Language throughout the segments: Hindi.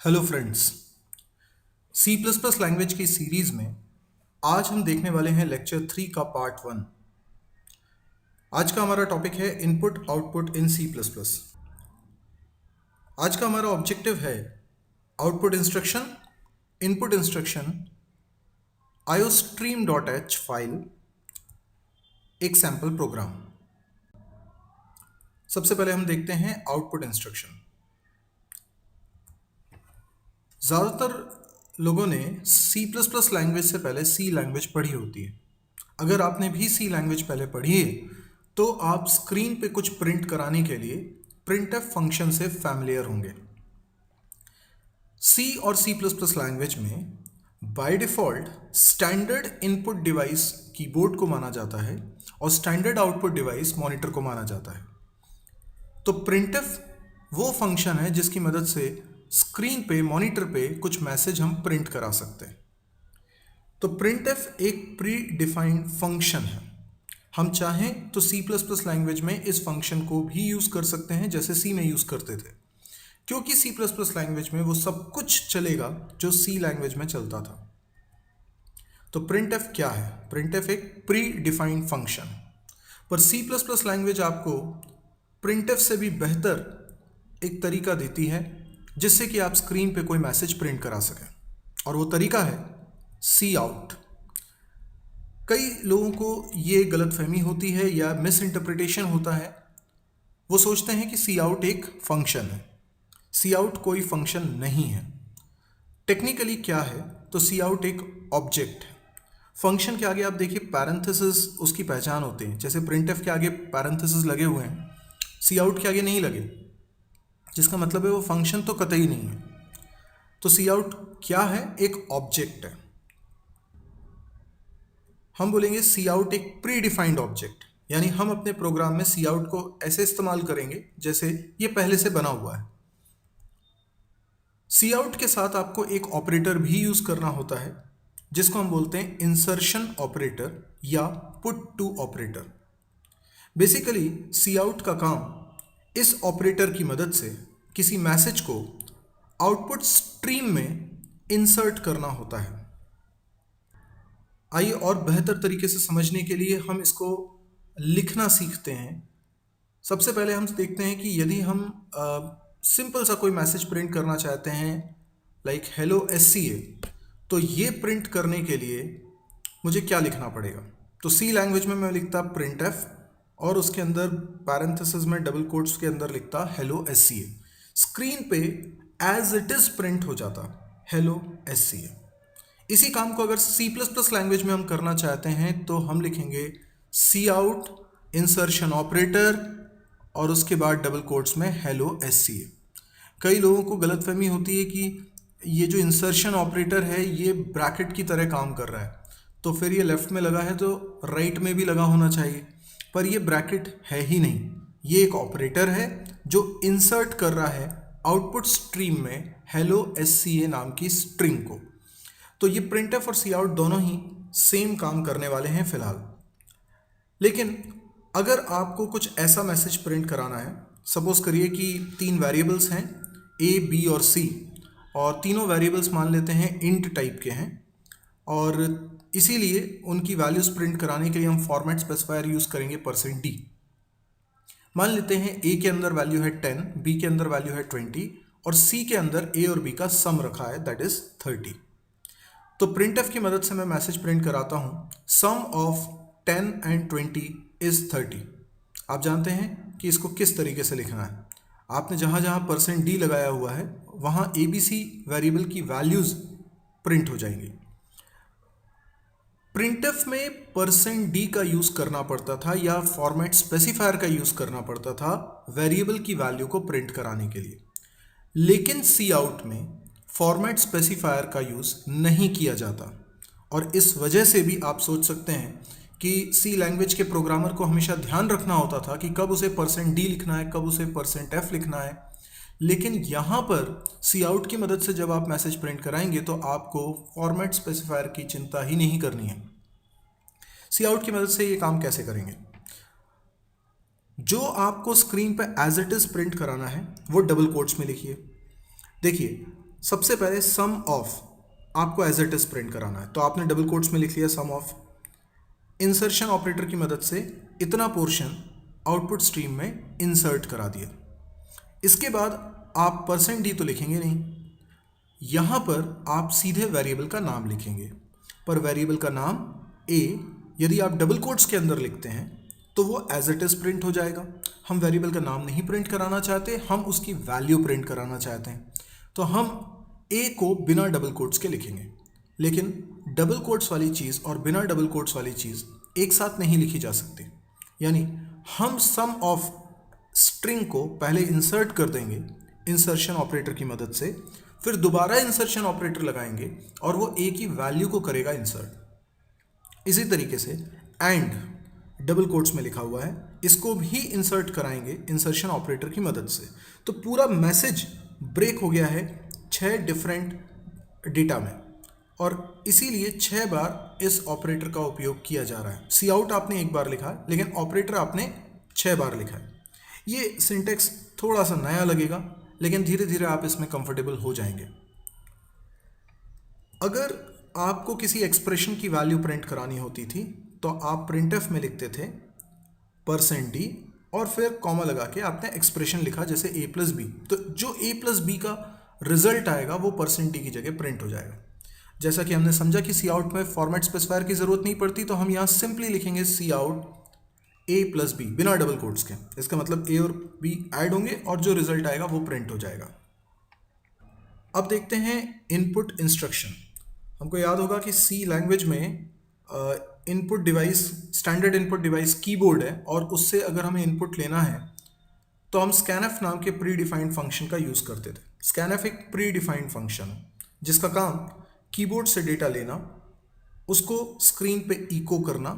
Hello friends. C plus plus language की सीरीज में आज हम देखने वाले हैं लेक्चर 3 का पार्ट 1। आज का हमारा टॉपिक है input output in C plus plus. आज का हमारा ऑब्जेक्टिव है output instruction, input instruction, iostream.h file, एक सैम्पल प्रोग्राम। सबसे पहले हम देखते हैं आउटपुट इंस्ट्रक्शन। ज़्यादातर लोगों ने सी प्लस प्लस लैंग्वेज से पहले सी लैंग्वेज पढ़ी होती है। अगर आपने भी सी लैंग्वेज पहले पढ़ी है तो आप स्क्रीन पे कुछ प्रिंट कराने के लिए प्रिंटफ फंक्शन से फैमिलियर होंगे। सी और सी प्लस प्लस लैंग्वेज में by default standard input device keyboard को माना जाता है और स्टैंडर्ड आउटपुट डिवाइस मॉनिटर को माना जाता है। तो प्रिंटफ वो फंक्शन है जिसकी मदद से स्क्रीन पे, मॉनिटर पे कुछ मैसेज हम प्रिंट करा सकते हैं। तो प्रिंटफ एक प्री डिफाइंड फंक्शन है। हम चाहें तो सी प्लस प्लस लैंग्वेज में इस फंक्शन को भी यूज़ कर सकते हैं जैसे सी में यूज़ करते थे, क्योंकि सी प्लस प्लस लैंग्वेज में वो सब कुछ चलेगा जो सी लैंग्वेज में चलता था। तो प्रिंटफ क्या है? प्रिंटफ एक प्री डिफाइंड फंक्शन है, पर सी प्लस प्लस लैंग्वेज आपको प्रिंटफ से भी बेहतर एक तरीका देती है जिससे कि आप स्क्रीन पे कोई मैसेज प्रिंट करा सकें, और वो तरीका है सी आउट। कई लोगों को ये गलतफहमी होती है या मिस इंटरप्रिटेशन होता है। वो सोचते हैं कि सी आउट एक फंक्शन है। सी आउट कोई फंक्शन नहीं है। टेक्निकली क्या है? तो सी आउट एक ऑब्जेक्ट है। फंक्शन के आगे आप देखिए पैरेंथेसिस उसकी पहचान होते हैं, जैसे प्रिंटफ के आगे पैरेंथेसिस लगे हुए हैं, सी आउट के आगे नहीं लगे, जिसका मतलब है वो फंक्शन तो कतई नहीं है। तो सी आउट क्या है? एक ऑब्जेक्ट है। हम बोलेंगे सी आउट एक प्री डिफाइंड ऑब्जेक्ट, यानी हम अपने प्रोग्राम में सी आउट को ऐसे इस्तेमाल करेंगे जैसे ये पहले से बना हुआ है। सी आउट के साथ आपको एक ऑपरेटर भी यूज करना होता है जिसको हम बोलते हैं इंसर्शन ऑपरेटर या put to operator. Basically C out का काम इस ऑपरेटर की मदद से किसी मैसेज को आउटपुट स्ट्रीम में इंसर्ट करना होता है। आइए और बेहतर तरीके से समझने के लिए हम इसको लिखना सीखते हैं। सबसे पहले हम देखते हैं कि यदि हम सिंपल सा कोई मैसेज प्रिंट करना चाहते हैं लाइक हेलो SCA, तो ये प्रिंट करने के लिए मुझे क्या लिखना पड़ेगा? तो सी लैंग्वेज में मैं लिखता प्रिंट एफ और उसके अंदर पैरेंथेसिस में डबल कोट्स के अंदर लिखता हेलो SCA। स्क्रीन पे एज इट इज़ प्रिंट हो जाता हेलो SCA। इसी काम को अगर सी प्लस प्लस लैंग्वेज में हम करना चाहते हैं तो हम लिखेंगे सी आउट इंसर्शन ऑपरेटर और उसके बाद डबल कोट्स में हेलो SCA। कई लोगों को गलतफहमी होती है कि ये जो इंसर्शन ऑपरेटर है ये ब्रैकेट की तरह काम कर रहा है, तो फिर ये लेफ्ट में लगा है तो राइट में भी लगा होना चाहिए, पर ये ब्रैकेट है ही नहीं। ये एक ऑपरेटर है जो इंसर्ट कर रहा है आउटपुट स्ट्रीम में हेलो SCA नाम की स्ट्रिंग को। तो ये प्रिंटफ और सी आउट दोनों ही सेम काम करने वाले हैं फिलहाल। लेकिन अगर आपको कुछ ऐसा मैसेज प्रिंट कराना है, सपोज करिए कि 3 वेरिएबल्स हैं A, B और C, और तीनों वेरिएबल्स मान लेते हैं इंट टाइप के हैं, और इसीलिए उनकी वैल्यूज़ प्रिंट कराने के लिए हम फॉर्मेट स्पेसिफायर यूज़ करेंगे %d। मान लेते हैं A के अंदर वैल्यू है 10, B के अंदर वैल्यू है 20 और C के अंदर A और B का सम रखा है दैट इज़ 30। तो प्रिंटफ की मदद से मैं मैसेज प्रिंट कराता हूँ सम ऑफ 10 एंड 20 इज़ 30। आप जानते हैं कि इसको किस तरीके से लिखना है। आपने जहाँ जहाँ %d लगाया हुआ है वहाँ ABC वेरिएबल की वैल्यूज़ प्रिंट हो जाएंगी। प्रिंटफ में %d का यूज़ करना पड़ता था या फॉर्मेट स्पेसिफायर का यूज़ करना पड़ता था वेरिएबल की वैल्यू को प्रिंट कराने के लिए। लेकिन सी आउट में फॉर्मेट स्पेसिफायर का यूज़ नहीं किया जाता, और इस वजह से भी आप सोच सकते हैं कि सी लैंग्वेज के प्रोग्रामर को हमेशा ध्यान रखना होता था कि कब उसे %d लिखना है, कब उसे %f लिखना है। लेकिन यहाँ पर सी आउट की मदद से जब आप मैसेज प्रिंट कराएंगे तो आपको फॉर्मेट स्पेसिफायर की चिंता ही नहीं करनी है। सी आउट की मदद से ये काम कैसे करेंगे? जो आपको स्क्रीन पर एज इट इज़ प्रिंट कराना है वो डबल कोट्स में लिखिए। देखिए सबसे पहले सम ऑफ आपको एज इट इज प्रिंट कराना है, तो आपने डबल कोट्स में लिख लिया सम ऑफ। इंसर्शन ऑपरेटर की मदद से इतना पोर्शन आउटपुट स्ट्रीम में इंसर्ट करा दिया। इसके बाद आप %d तो लिखेंगे नहीं, यहाँ पर आप सीधे वेरिएबल का नाम लिखेंगे, पर वेरिएबल का नाम a यदि आप डबल कोट्स के अंदर लिखते हैं तो वो एज इट इज प्रिंट हो जाएगा। हम वेरिएबल का नाम नहीं प्रिंट कराना चाहते, हम उसकी वैल्यू प्रिंट कराना चाहते हैं, तो हम a को बिना डबल कोट्स के लिखेंगे। लेकिन डबल कोट्स वाली चीज़ और बिना डबल कोट्स वाली चीज़ एक साथ नहीं लिखी जा सकती, यानी हम सम ऑफ स्ट्रिंग को पहले इंसर्ट कर देंगे इंसर्शन ऑपरेटर की मदद से, फिर दोबारा इंसर्शन ऑपरेटर लगाएंगे और वो a की वैल्यू को करेगा इंसर्ट। इसी तरीके से एंड डबल कोट्स में लिखा हुआ है, इसको भी इंसर्ट कराएंगे इंसर्शन ऑपरेटर की मदद से। तो पूरा मैसेज ब्रेक हो गया है 6 डिफरेंट डेटा में, और इसीलिए 6 बार इस ऑपरेटर का उपयोग किया जा रहा है। सी आउट आपने एक बार लिखा, लेकिन ऑपरेटर आपने 6 बार लिखा है। ये सिंटेक्स थोड़ा सा नया लगेगा, लेकिन धीरे धीरे आप इसमें कंफर्टेबल हो जाएंगे। अगर आपको किसी एक्सप्रेशन की वैल्यू प्रिंट करानी होती थी तो आप प्रिंटफ में लिखते थे %d और फिर कॉमा लगा के आपने एक्सप्रेशन लिखा, जैसे a+b, तो जो a+b का रिजल्ट आएगा वो %d की जगह प्रिंट हो जाएगा। जैसा कि हमने समझा कि सी आउट में फॉर्मेट स्पेसिफायर की ज़रूरत नहीं पड़ती, तो हम यहाँ सिंपली लिखेंगे सी आउट a+b बिना डबल कोट्स के। इसका मतलब a और b ऐड होंगे और जो रिजल्ट आएगा वो प्रिंट हो जाएगा। अब देखते हैं इनपुट इंस्ट्रक्शन। हमको याद होगा कि सी लैंग्वेज में input device, standard input device keyboard है, और उससे अगर हमें इनपुट लेना है तो हम स्कैनफ नाम के प्री डिफाइंड फंक्शन का यूज़ करते थे। स्कैनफ एक प्री डिफाइंड फंक्शन है जिसका काम कीबोर्ड से डेटा लेना, उसको स्क्रीन पे इको करना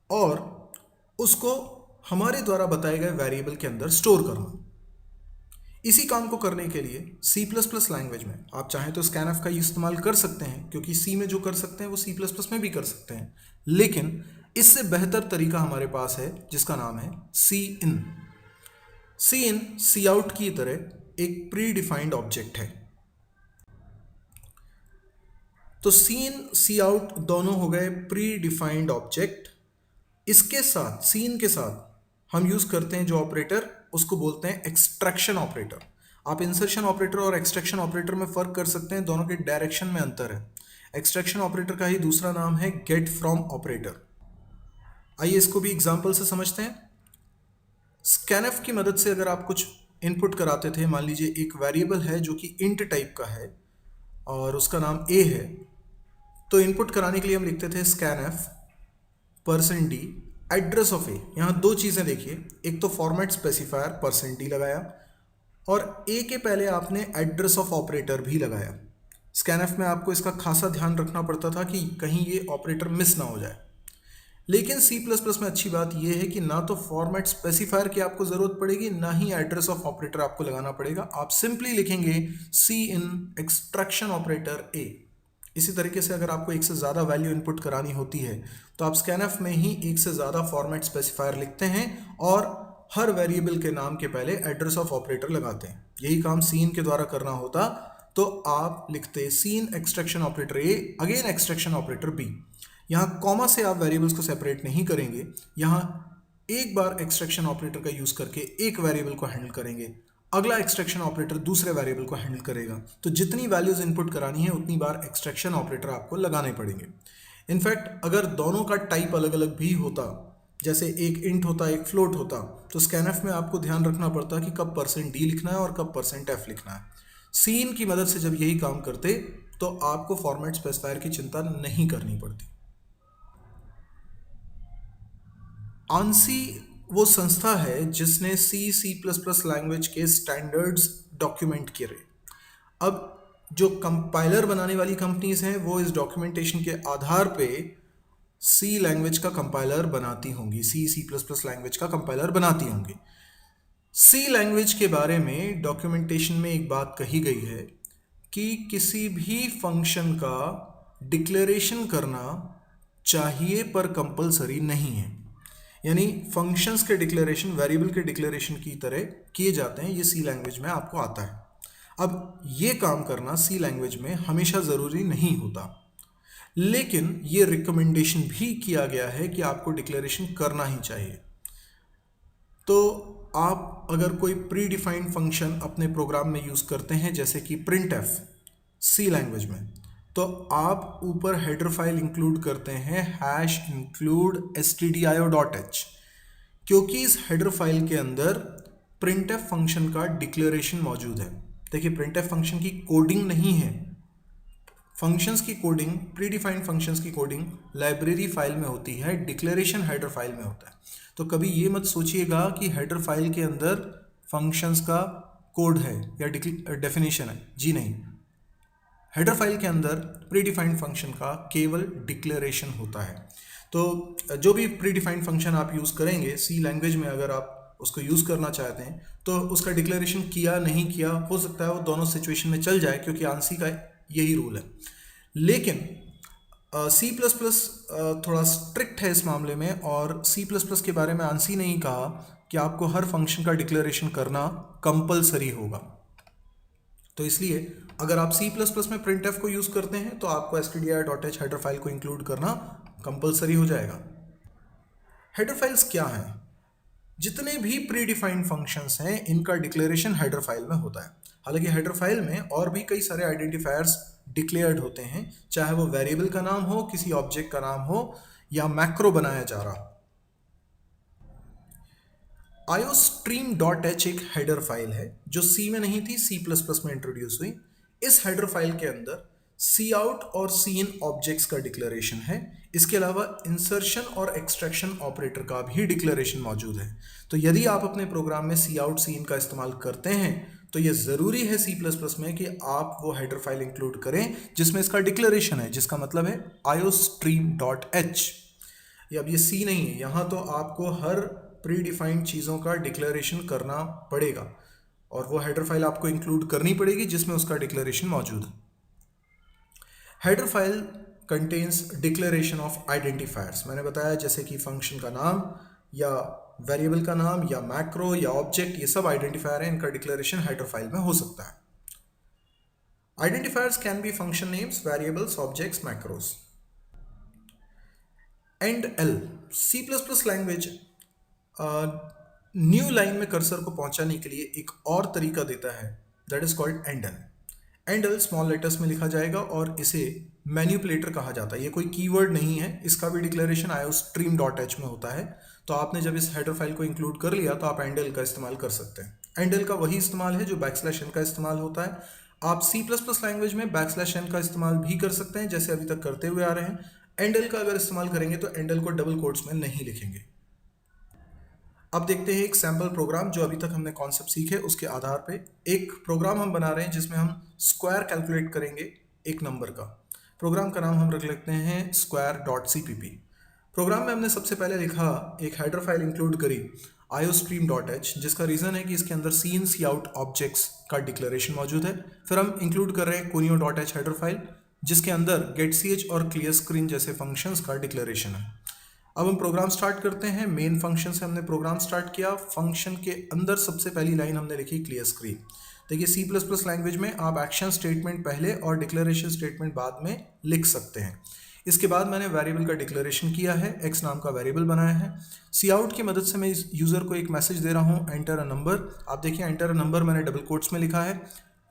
और उसको हमारे द्वारा बताए गए वेरिएबल के अंदर स्टोर करना। इसी काम को करने के लिए C++ लैंग्वेज में आप चाहें तो स्कैनफ का इस्तेमाल कर सकते हैं, क्योंकि C में जो कर सकते हैं वो C++ में भी कर सकते हैं, लेकिन इससे बेहतर तरीका हमारे पास है जिसका नाम है Cin। Cin सी आउट की तरह एक प्री डिफाइंड ऑब्जेक्ट है। तो Cin सी आउट दोनों हो गए प्री डिफाइंड ऑब्जेक्ट। इसके साथ Cin के साथ हम यूज करते हैं जो ऑपरेटर, उसको बोलते हैं एक्सट्रैक्शन ऑपरेटर। आप इंसर्शन ऑपरेटर और एक्सट्रैक्शन ऑपरेटर में फर्क कर सकते हैं, दोनों के डायरेक्शन में अंतर है। एक्सट्रैक्शन ऑपरेटर का ही दूसरा नाम है गेट फ्रॉम ऑपरेटर। आइए इसको भी एग्जांपल से समझते हैं। स्कैनफ की मदद से अगर आप कुछ इनपुट कराते थे, मान लीजिए एक वेरिएबल है जो कि इंट टाइप का है और उसका नाम a है, तो इनपुट कराने के लिए हम लिखते थे scanf %d address of a। यहाँ दो चीज़ें देखिए, एक तो फॉर्मेट स्पेसिफायर %d लगाया और a के पहले आपने एड्रेस ऑफ ऑपरेटर भी लगाया। स्कैनफ में आपको इसका खासा ध्यान रखना पड़ता था कि कहीं ये ऑपरेटर मिस ना हो जाए। लेकिन C++ में अच्छी बात यह है कि ना तो फॉर्मेट स्पेसिफायर की आपको ज़रूरत पड़ेगी, ना ही एड्रेस ऑफ ऑपरेटर आपको लगाना पड़ेगा। आप सिंपली लिखेंगे Cin एक्सट्रैक्शन ऑपरेटर a। इसी तरीके से अगर आपको एक से ज़्यादा वैल्यू इनपुट करानी होती है तो आप स्कैनफ में ही एक से ज़्यादा फॉर्मेट स्पेसिफायर लिखते हैं और हर वेरिएबल के नाम के पहले एड्रेस ऑफ ऑपरेटर लगाते हैं। यही काम Cin के द्वारा करना होता तो आप लिखते Cin extraction operator a again extraction operator b। यहाँ कॉमा से आप वेरिएबल्स को सेपरेट नहीं करेंगे, यहाँ एक बार एक्सट्रैक्शन ऑपरेटर का यूज़ करके एक वेरिएबल को हैंडल करेंगे, अगला एक्सट्रैक्शन ऑपरेटर दूसरे वेरिएबल को हैंडल करेगा। तो जितनी वैल्यूज इनपुट करानी है उतनी बार एक्सट्रैक्शन ऑपरेटर आपको लगाने पड़ेंगे। इनफैक्ट अगर दोनों का टाइप अलग अलग भी होता, जैसे एक इंट होता एक फ्लोट होता, तो स्कैनफ में आपको ध्यान रखना पड़ता कि कब %d लिखना है और कब %f लिखना है। Cin की मदद से जब यही काम करते तो आपको फॉर्मेट स्पेसिफायर की चिंता नहीं करनी पड़ती। आंसी वो संस्था है जिसने C++ लैंग्वेज के स्टैंडर्ड्स डॉक्यूमेंट किए। अब जो कंपाइलर बनाने वाली कंपनीज हैं वो इस डॉक्यूमेंटेशन के आधार पे C लैंग्वेज का कंपाइलर बनाती होंगी, C++ लैंग्वेज का कंपाइलर बनाती होंगी। C लैंग्वेज के बारे में डॉक्यूमेंटेशन में एक बात कही गई है कि किसी भी फंक्शन का डिक्लेरेशन करना चाहिए पर कंपलसरी नहीं है। यानी फंक्शंस के डिक्लेरेशन वेरिएबल के डिक्लेरेशन की तरह किए जाते हैं, ये C लैंग्वेज में आपको आता है। अब ये काम करना सी लैंग्वेज में हमेशा ज़रूरी नहीं होता, लेकिन ये रिकमेंडेशन भी किया गया है कि आपको डिक्लेरेशन करना ही चाहिए। तो आप अगर कोई प्री डिफाइंड फंक्शन अपने प्रोग्राम में यूज़ करते हैं जैसे कि प्रिंट एफ सी लैंग्वेज में, तो आप ऊपर हेडर फाइल इंक्लूड करते हैं हैश इंक्लूड stdio.h, क्योंकि इस हेडर फाइल के अंदर प्रिंट एफ फंक्शन का डिक्लेरेशन मौजूद है। देखिए, प्रिंट एफ फंक्शन की कोडिंग नहीं है, फंक्शंस की कोडिंग, प्री डिफाइंड फंक्शंस की कोडिंग लाइब्रेरी फाइल में होती है, डिक्लेरेशन हेडर फाइल में होता है। तो कभी ये मत सोचिएगा कि हेडर फाइल के अंदर फंक्शंस का कोड है या डेफिनेशन है, जी नहीं। हेडर फाइल के अंदर प्री डिफाइंड फंक्शन का केवल डिक्लेरेशन होता है। तो जो भी प्री डिफाइंड फंक्शन आप यूज़ करेंगे सी लैंग्वेज में, अगर आप उसको यूज़ करना चाहते हैं तो उसका डिक्लेरेशन किया नहीं किया, हो सकता है वो दोनों सिचुएशन में चल जाए, क्योंकि आंसी का यही रूल है। लेकिन सी प्लस प्लस थोड़ा स्ट्रिक्ट है इस मामले में, और सी प्लस प्लस के बारे में आंसी ने ही कहा कि आपको हर फंक्शन का डिक्लेरेशन करना कंपलसरी होगा। तो इसलिए अगर आप सी प्लस प्लस में प्रिंट एफ को यूज़ करते हैं तो आपको stdio.h हेडर फाइल को इंक्लूड करना कंपलसरी हो जाएगा। हेडर फाइल्स क्या हैं? जितने भी प्री डिफाइंड फंक्शंस हैं इनका डिक्लेरेशन हेडर फाइल में होता है। हालांकि हेडर फाइल में और भी कई सारे आइडेंटिफायर्स डिक्लेयर्ड होते हैं, चाहे वो वेरिएबल का नाम हो, किसी ऑब्जेक्ट का नाम हो, या मैक्रो बनाया जा रहा हो। iostream.h एक हेडर फाइल है जो सी में नहीं थी, सी प्लस प्लस में इंट्रोड्यूस हुई। इस हेडर फाइल के अंदर सी आउट और सी इन ऑब्जेक्ट्स का डिक्लेरेशन है। इसके अलावा इंसर्शन और एक्सट्रैक्शन ऑपरेटर का भी डिक्लेरेशन मौजूद है। तो यदि आप अपने प्रोग्राम में सी आउट सी इन का इस्तेमाल करते हैं तो यह ज़रूरी है सी प्लस प्लस में कि आप वो हेडर फाइल इंक्लूड करें जिसमें इसका डिक्लेरेशन है, जिसका मतलब है iostream.h। ये अब ये सी नहीं है, यहाँ तो आपको हर प्री डिफाइंड चीज़ों का डिक्लेरेशन करना पड़ेगा, और वो हेडर फाइल आपको इंक्लूड करनी पड़ेगी जिसमें उसका डिक्लेरेशन मौजूद है। Header file contains declaration of identifiers. मैंने बताया जैसे कि फंक्शन का नाम या वेरिएबल का नाम या मैक्रो या ऑब्जेक्ट, ये सब आइडेंटिफायर हैं, इनका डिक्लेरेशन हेडर फाइल में हो सकता है। Identifiers can be function names, variables, objects, macros. End L, C plus plus language new line में कर्सर को पहुंचाने के लिए एक और तरीका देता है, that is called end L. End L small letters में लिखा जाएगा और इसे मैन्युपुलेटर कहा जाता है। ये कोई कीवर्ड नहीं है, इसका भी डिक्लेरेशन iostream.h में होता है। तो आपने जब इस हेडर फाइल को इंक्लूड कर लिया तो आप एंड एल का इस्तेमाल कर सकते हैं। एंड एल का वही इस्तेमाल है जो बैकस्लैश n का इस्तेमाल होता है। आप सी प्लस प्लस लैंग्वेज में बैकस्लैश n का इस्तेमाल भी कर सकते हैं, जैसे अभी तक करते हुए आ रहे हैं। एंड एल का अगर इस्तेमाल करेंगे तो एंड एल को डबल कोट्स में नहीं लिखेंगे। अब देखते हैं एक सैम्पल प्रोग्राम जो अभी तक हमने कॉन्सेप्ट सीखे उसके आधार पे। एक प्रोग्राम हम बना रहे हैं जिसमें हम स्क्वायर कैलकुलेट करेंगे एक नंबर का। प्रोग्राम का नाम हम रख लेते हैं square.cpp। प्रोग्राम में हमने सबसे पहले लिखा, एक हेडर फाइल इंक्लूड करी iostream.h, जिसका रीज़न है कि इसके अंदर सी इन सी आउट ऑब्जेक्ट्स का डिक्लेरेशन मौजूद है। फिर हम इंक्लूड कर रहे हैं conio.h हेडर फाइल जिसके अंदर getch और clear screen जैसे फंक्शंस का डिक्लेरेशन है। अब हम प्रोग्राम स्टार्ट करते हैं। मेन फंक्शन से हमने प्रोग्राम स्टार्ट किया। फंक्शन के अंदर सबसे पहली लाइन हमने लिखी क्लियर स्क्रीन। देखिए, सी प्लस प्लस लैंग्वेज में आप एक्शन स्टेटमेंट पहले और डिक्लेरेशन स्टेटमेंट बाद में लिख सकते हैं। इसके बाद मैंने वेरिएबल का डिक्लेरेशन किया है, एक्स नाम का वेरिएबल बनाया है। सी आउट की मदद से मैं इस यूज़र को एक मैसेज दे रहा हूँ, एंटर अ नंबर। आप देखिए एंटर अ नंबर मैंने डबल कोट्स में लिखा है,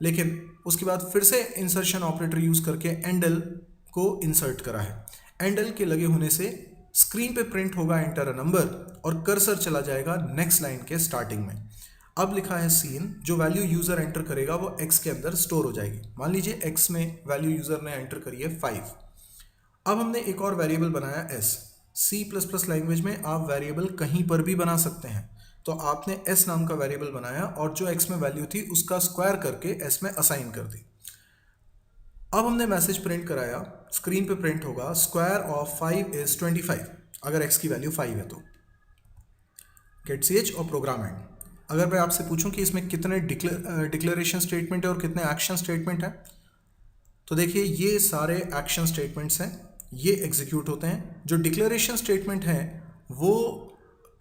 लेकिन उसके बाद फिर से इंसर्शन ऑपरेटर यूज़ करके एंड एल को इंसर्ट करा है। एंड एल के लगे होने से स्क्रीन पे प्रिंट होगा एंटर अ नंबर और कर्सर चला जाएगा नेक्स्ट लाइन के स्टार्टिंग में। अब लिखा है सीन, जो वैल्यू यूज़र एंटर करेगा वो एक्स के अंदर स्टोर हो जाएगी। मान लीजिए एक्स में वैल्यू यूज़र ने एंटर करी है 5। अब हमने एक और वेरिएबल बनाया S. C plus plus language में आप वेरिएबल कहीं पर भी बना सकते हैं। तो आपने एस नाम का वेरिएबल बनाया और जो एक्स में वैल्यू थी उसका स्क्वायर करके एस में असाइन कर दी। अब हमने मैसेज प्रिंट कराया, स्क्रीन पे प्रिंट होगा स्क्वायर ऑफ 5 इज 25, अगर x की वैल्यू 5 है तो। getch और प्रोग्राम एंड। अगर मैं आपसे पूछूं कि इसमें कितने डिक्लेरेशन स्टेटमेंट है और कितने एक्शन स्टेटमेंट है, तो देखिए ये सारे एक्शन स्टेटमेंट्स हैं, ये एग्जीक्यूट होते हैं। जो डिक्लेरेशन स्टेटमेंट है वो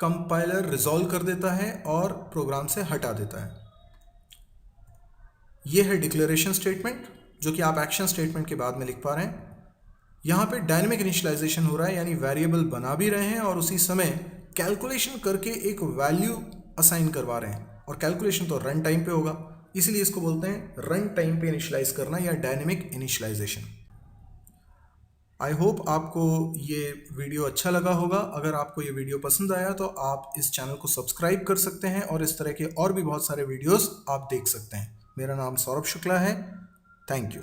कंपाइलर रिजॉल्व कर देता है और प्रोग्राम से हटा देता है। ये है डिक्लेरेशन स्टेटमेंट, जो कि आप एक्शन स्टेटमेंट के बाद में लिख पा रहे हैं। यहाँ पे डायनेमिक इनिशियलाइजेशन हो रहा है, यानी वेरिएबल बना भी रहे हैं और उसी समय कैलकुलेशन करके एक वैल्यू असाइन करवा रहे हैं, और कैलकुलेशन तो रन टाइम पे होगा, इसीलिए इसको बोलते हैं रन टाइम पे इनिशियलाइज करना या डायनेमिक इनिशियलाइजेशन। आई होप आपको ये वीडियो अच्छा लगा होगा। अगर आपको ये वीडियो पसंद आया तो आप इस चैनल को सब्सक्राइब कर सकते हैं और इस तरह के और भी बहुत सारे वीडियोस आप देख सकते हैं। मेरा नाम सौरभ शुक्ला है। Thank you.